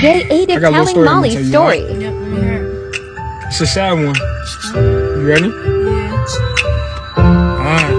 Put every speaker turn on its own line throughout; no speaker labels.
Day 8 of telling Molly's story.
Yep, I'm here.
It's a sad one. You ready?
Yeah.
Alright.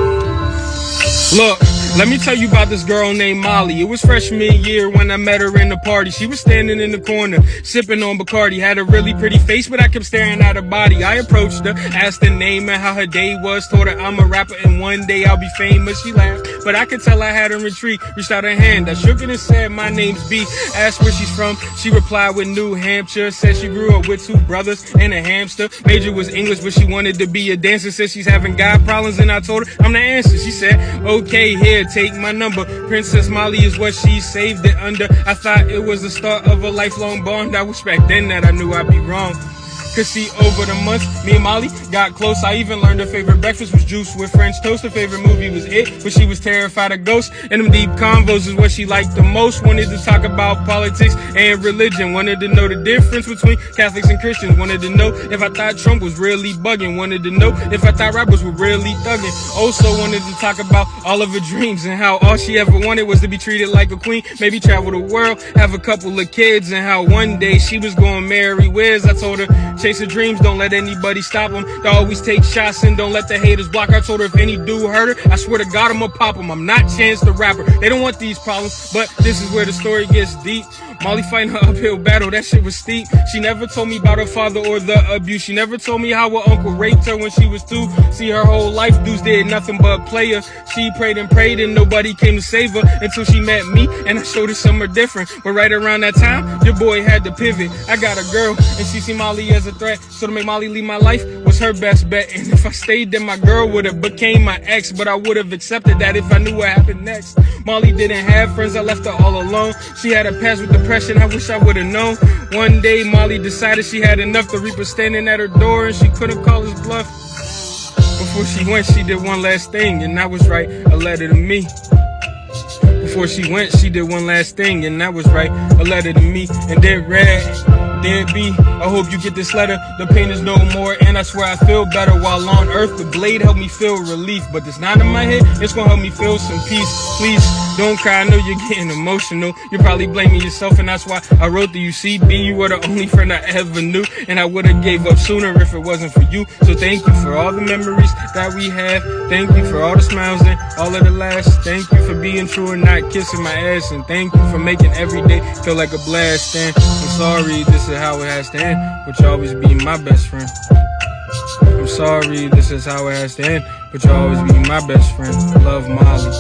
Look, let me tell you about this girl named Molly. It was freshman year when I met her in the party. She was standing in the corner, sipping on Bacardi. Had a really pretty face, but I kept staring at her body. I approached her, asked her name and how her day was. Told her I'm a rapper and one day I'll be famous. She laughed, but I could tell I had her intrigued. Reached out her hand, I shook it and said, my name's B. Asked where she's from, she replied with New Hampshire. Said she grew up with 2 brothers and a hamster. Major was English, but she wanted to be a dancer. Said she's having God problems, and I told her I'm the answer. She said, okay, here, take my number. Princess Molly is what she saved it under. I thought it was the start of a lifelong bond. I wish back then that I knew I'd be wrong. Cause see, over the months, me and Molly got close. I even learned her favorite breakfast was juice with French toast. Her favorite movie was It, but she was terrified of ghosts. And them deep convos is what she liked the most. Wanted to talk about politics and religion. Wanted to know the difference between Catholics and Christians. Wanted to know if I thought Trump was really bugging. Wanted to know if I thought rappers were really thugging. Also wanted to talk about all of her dreams and how all she ever wanted was to be treated like a queen. Maybe travel the world, have a couple of kids, and how one day she was going to marry Wiz. I told her, chase her dreams, don't let anybody stop them. They always take shots and don't let the haters block. I told her if any dude hurt her, I swear to God I'ma pop him. I'm not Chance the Rapper. They don't want these problems, but this is where the story gets deep. Molly fighting her uphill battle, that shit was steep. She never told me about her father or the abuse. She never told me how her uncle raped her when she was 2. See, her whole life dudes did nothing but play her. She prayed and nobody came to save her until she met me, and I showed her somewhere different. But right around that time, your boy had to pivot. I got a girl, and she see Molly as a threat. So to make Molly leave my life was her best bet. And if I stayed, then my girl would have became my ex. But I would have accepted that if I knew what happened next. Molly didn't have friends, I left her all alone. She had a past with depression, I wish I would have known. One day Molly decided she had enough. The Reaper standing at her door and she couldn't call his bluff. Before she went, she did one last thing, and that was write a letter to me. Before she went, she did one last thing, and that was write a letter to me. And it read, dear B, I hope you get this letter. The pain is no more, and I swear I feel better. While on earth, the blade helped me feel relief. But it's not in my head, it's gonna help me feel some peace. Please, don't cry, I know you're getting emotional. You're probably blaming yourself, and that's why I wrote to you. See, B, you were the only friend I ever knew, and I would've gave up sooner if it wasn't for you. So thank you for all the memories that we have. Thank you for all the smiles and all of the laughs. Thank you for being true and not kissing my ass. And thank you for making every day feel like a blast. And I'm sorry, this is how it has to end, but you'll always be my best friend. I'm sorry, this is how it has to end, but you'll always be my best friend. Love, Molly.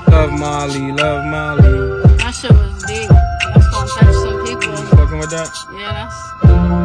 Love, Molly. Love, Molly.
That shit was deep. That's gonna touch some people.
You fucking with that?
Yeah, that's...